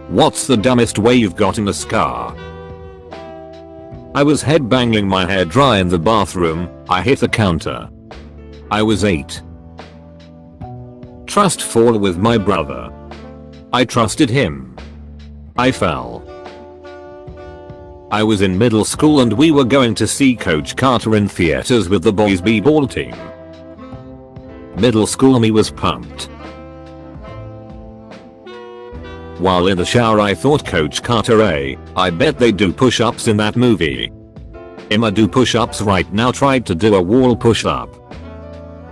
What's the dumbest way you've gotten a scar? I was headbanging my hair dry in the bathroom. I hit the counter. I was 8. Trust fall with my brother. I trusted him. I fell. I was in middle school and we were going to see Coach Carter in theaters with the boys b-ball team. Middle school me was pumped. While in the shower I thought Coach Carter I bet they do push-ups in that movie. I'ma do push-ups right now. Tried to do a wall push-up.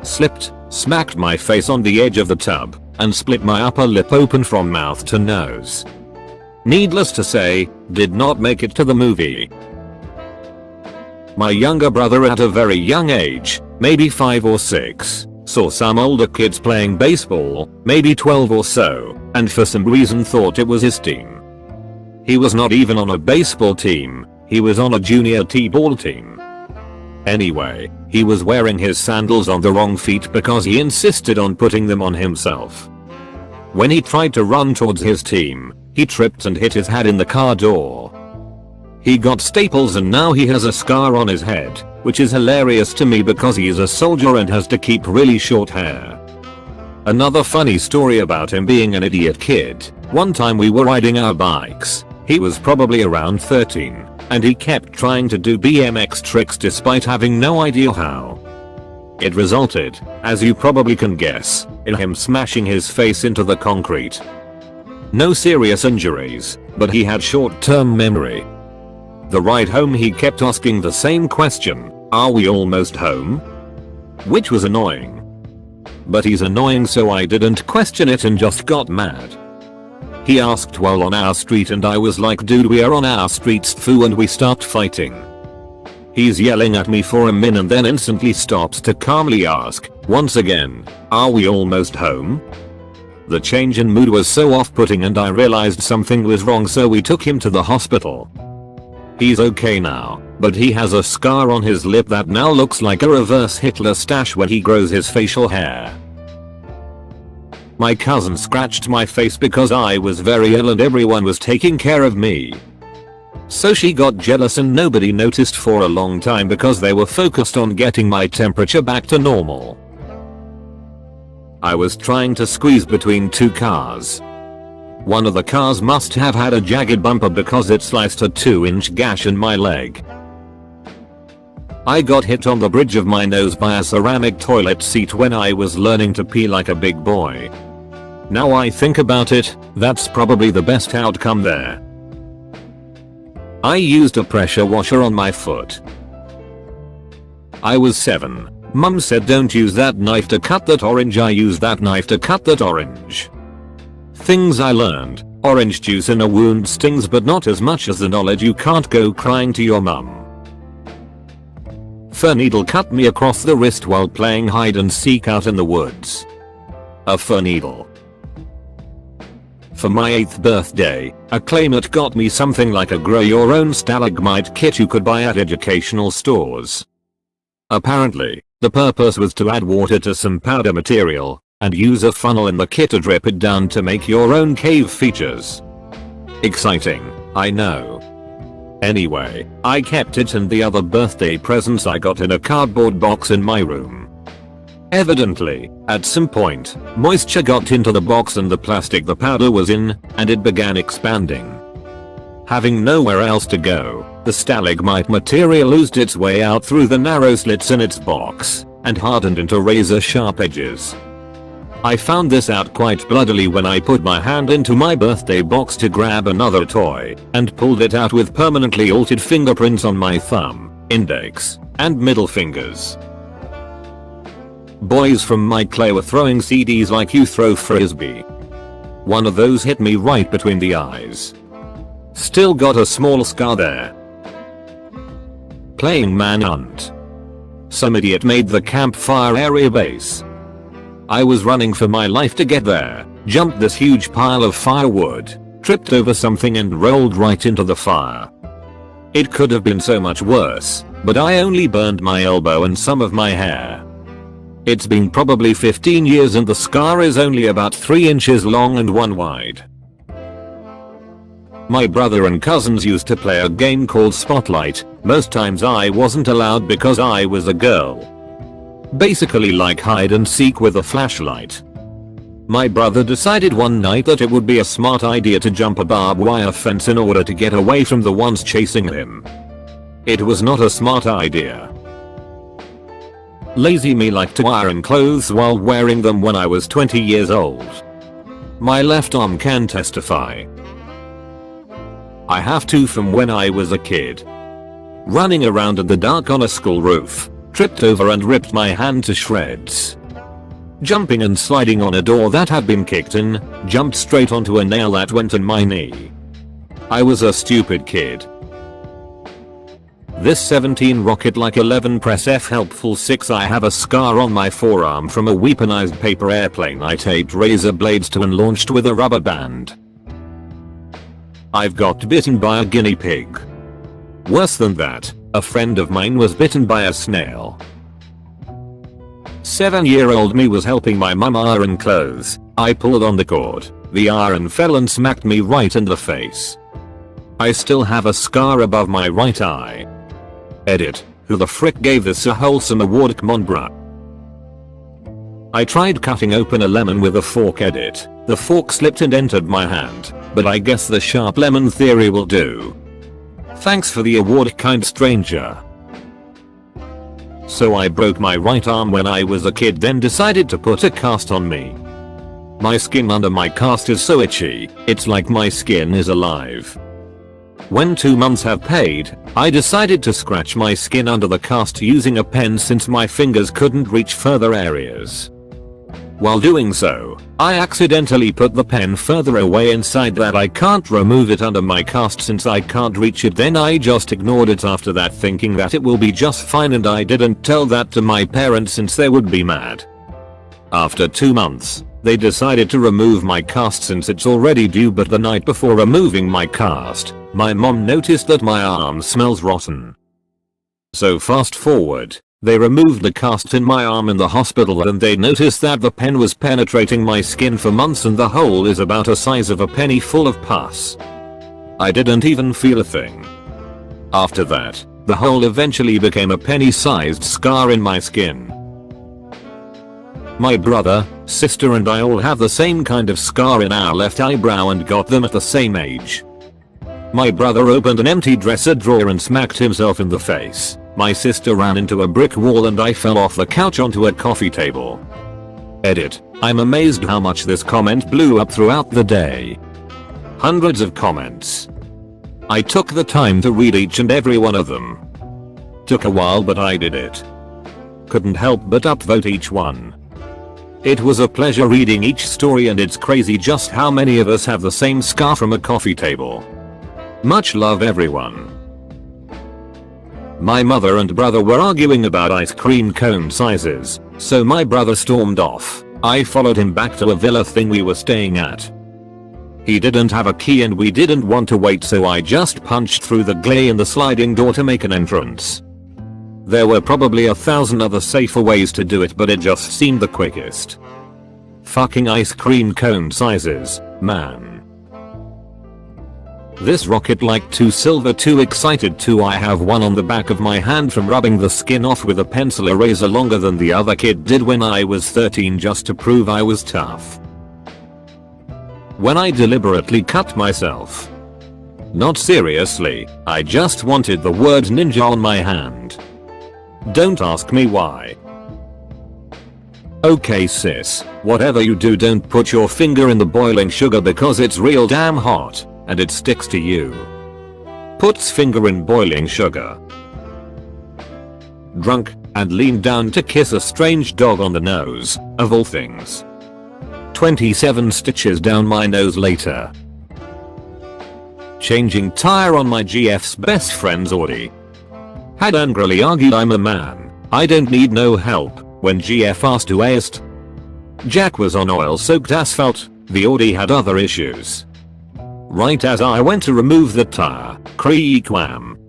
Slipped, smacked my face on the edge of the tub, and split my upper lip open from mouth to nose. Needless to say, did not make it to the movie. My younger brother at a very young age, maybe 5 or 6, saw some older kids playing baseball, maybe 12 or so, and for some reason thought it was his team. He was not even on a baseball team, he was on a junior t-ball team. Anyway, he was wearing his sandals on the wrong feet because he insisted on putting them on himself. When he tried to run towards his team, he tripped and hit his head in the car door. He got staples and now he has a scar on his head, which is hilarious to me because he is a soldier and has to keep really short hair. Another funny story about him being an idiot kid. One time we were riding our bikes. He was probably around 13, and he kept trying to do BMX tricks despite having no idea how. It resulted, as you probably can guess, in him smashing his face into the concrete. No serious injuries, but he had short-term memory. The ride home he kept asking the same question, "Are we almost home?" Which was annoying. But he's annoying, so I didn't question it and just got mad. He asked while on our street and I was like, dude, we are on our streets foo, and we start fighting. He's yelling at me for a minute and then instantly stops to calmly ask, once again, "Are we almost home?" The change in mood was so off-putting and I realized something was wrong, so we took him to the hospital. He's okay now, but he has a scar on his lip that now looks like a reverse Hitler stash when he grows his facial hair. My cousin scratched my face because I was very ill and everyone was taking care of me. So she got jealous and nobody noticed for a long time because they were focused on getting my temperature back to normal. I was trying to squeeze between 2 cars. One of the cars must have had a jagged bumper because it sliced a 2-inch gash in my leg. I got hit on the bridge of my nose by a ceramic toilet seat when I was learning to pee like a big boy. Now I think about it, that's probably the best outcome there. I used a pressure washer on my foot. I was 7. Mum said don't use that knife to cut that orange. I used that knife to cut that orange. Things I learned. Orange juice in a wound stings, but not as much as the knowledge you can't go crying to your mum. Fir needle cut me across the wrist while playing hide and seek out in the woods. A fir needle. For my 8th birthday, a claimant got me something like a grow your own stalagmite kit you could buy at educational stores. Apparently, the purpose was to add water to some powder material and use a funnel in the kit to drip it down to make your own cave features. Exciting, I know. Anyway, I kept it and the other birthday presents I got in a cardboard box in my room. Evidently, at some point, moisture got into the box and the plastic the powder was in, and it began expanding. Having nowhere else to go, the stalagmite material oozed its way out through the narrow slits in its box, and hardened into razor-sharp edges. I found this out quite bloodily when I put my hand into my birthday box to grab another toy, and pulled it out with permanently altered fingerprints on my thumb, index, and middle fingers. Boys from my clay were throwing CDs like you throw frisbee. One of those hit me right between the eyes. Still got a small scar there. Playing manhunt. Some idiot made the campfire area base. I was running for my life to get there, jumped this huge pile of firewood, tripped over something and rolled right into the fire. It could have been so much worse, but I only burned my elbow and some of my hair. It's been probably 15 years and the scar is only about 3 inches long and 1 wide. My brother and cousins used to play a game called Spotlight. Most times I wasn't allowed because I was a girl. Basically like hide and seek with a flashlight. My brother decided one night that it would be a smart idea to jump a barbed wire fence in order to get away from the ones chasing him. It was not a smart idea. Lazy me liked to iron clothes while wearing them when I was 20 years old. My left arm can testify. I have to from when I was a kid. Running around in the dark on a school roof, tripped over and ripped my hand to shreds. Jumping and sliding on a door that had been kicked in, jumped straight onto a nail that went in my knee. I was a stupid kid. This 17 rocket like 11 press F helpful 6 I have a scar on my forearm from a weaponized paper airplane I taped razor blades to and launched with a rubber band. I've got bitten by a guinea pig. Worse than that, a friend of mine was bitten by a snail. 7-year-old me was helping my mum iron clothes. I pulled on the cord. The iron fell and smacked me right in the face. I still have a scar above my right eye. Edit. Who the frick gave this a wholesome award? Come on bruh. I tried cutting open a lemon with a fork. Edit. The fork slipped and entered my hand, but I guess the sharp lemon theory will do. Thanks for the award, kind stranger. So I broke my right arm when I was a kid, then decided to put a cast on me. My skin under my cast is so itchy, it's like my skin is alive. When 2 months have paid, I decided to scratch my skin under the cast using a pen since my fingers couldn't reach further areas. While doing so, I accidentally put the pen further away inside that I can't remove it under my cast since I can't reach it. Then I just ignored it after that, thinking that it will be just fine, and I didn't tell that to my parents since they would be mad. After 2 months, they decided to remove my cast since it's already due, but the night before removing my cast, my mom noticed that my arm smells rotten. So fast forward. They removed the cast in my arm in the hospital and they noticed that the pen was penetrating my skin for months and the hole is about the size of a penny full of pus. I didn't even feel a thing. After that, the hole eventually became a penny-sized scar in my skin. My brother, sister and I all have the same kind of scar in our left eyebrow and got them at the same age. My brother opened an empty dresser drawer and smacked himself in the face. My sister ran into a brick wall and I fell off the couch onto a coffee table. Edit. I'm amazed how much this comment blew up throughout the day. Hundreds of comments. I took the time to read each and every one of them. Took a while, but I did it. Couldn't help but upvote each one. It was a pleasure reading each story, and it's crazy just how many of us have the same scar from a coffee table. Much love everyone. My mother and brother were arguing about ice cream cone sizes, so my brother stormed off. I followed him back to a villa thing we were staying at. He didn't have a key and we didn't want to wait, so I just punched through the glass in the sliding door to make an entrance. There were probably 1,000 other safer ways to do it, but it just seemed the quickest. Fucking ice cream cone sizes, man. This rocket like 2 silver, too excited too. I have one on the back of my hand from rubbing the skin off with a pencil eraser longer than the other kid did when I was 13, just to prove I was tough. When I deliberately cut myself. Not seriously, I just wanted the word ninja on my hand. Don't ask me why. Okay sis, whatever you do, don't put your finger in the boiling sugar because it's real damn hot. And it sticks to you. Puts finger in boiling sugar. Drunk and leaned down to kiss a strange dog on the nose, of all things. 27 stitches down my nose later. Changing tire on my GF's best friend's Audi. Had angrily argued I'm a man, I don't need no help, when GF asked who asked. Jack was on oil-soaked asphalt, the Audi had other issues. Right as I went to remove the tire, creak wham.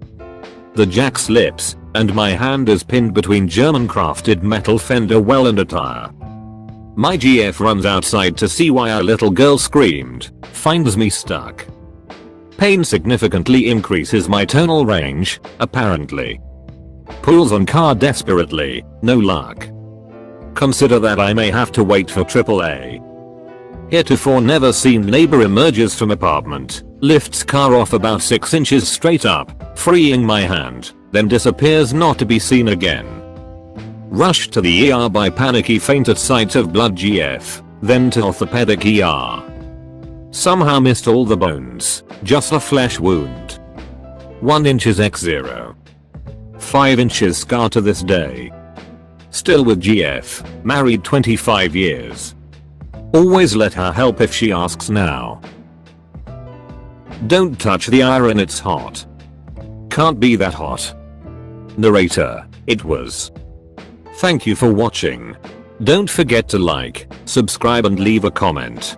The jack slips, and my hand is pinned between German crafted metal fender well and a tire. My GF runs outside to see why a little girl screamed, finds me stuck. Pain significantly increases my tonal range, apparently. Pulls on car desperately, no luck. Consider that I may have to wait for AAA. Heretofore never seen neighbor emerges from apartment, lifts car off about 6 inches straight up, freeing my hand, then disappears not to be seen again. Rushed to the ER by panicky faint at sight of blood GF, then to orthopedic ER. Somehow missed all the bones, just a flesh wound. 1 inches x0. 5 inches scar to this day. Still with GF, married 25 years. Always let her help if she asks now. Don't touch the iron, it's hot. Can't be that hot. Narrator, it was. Thank you for watching. Don't forget to like, subscribe and leave a comment.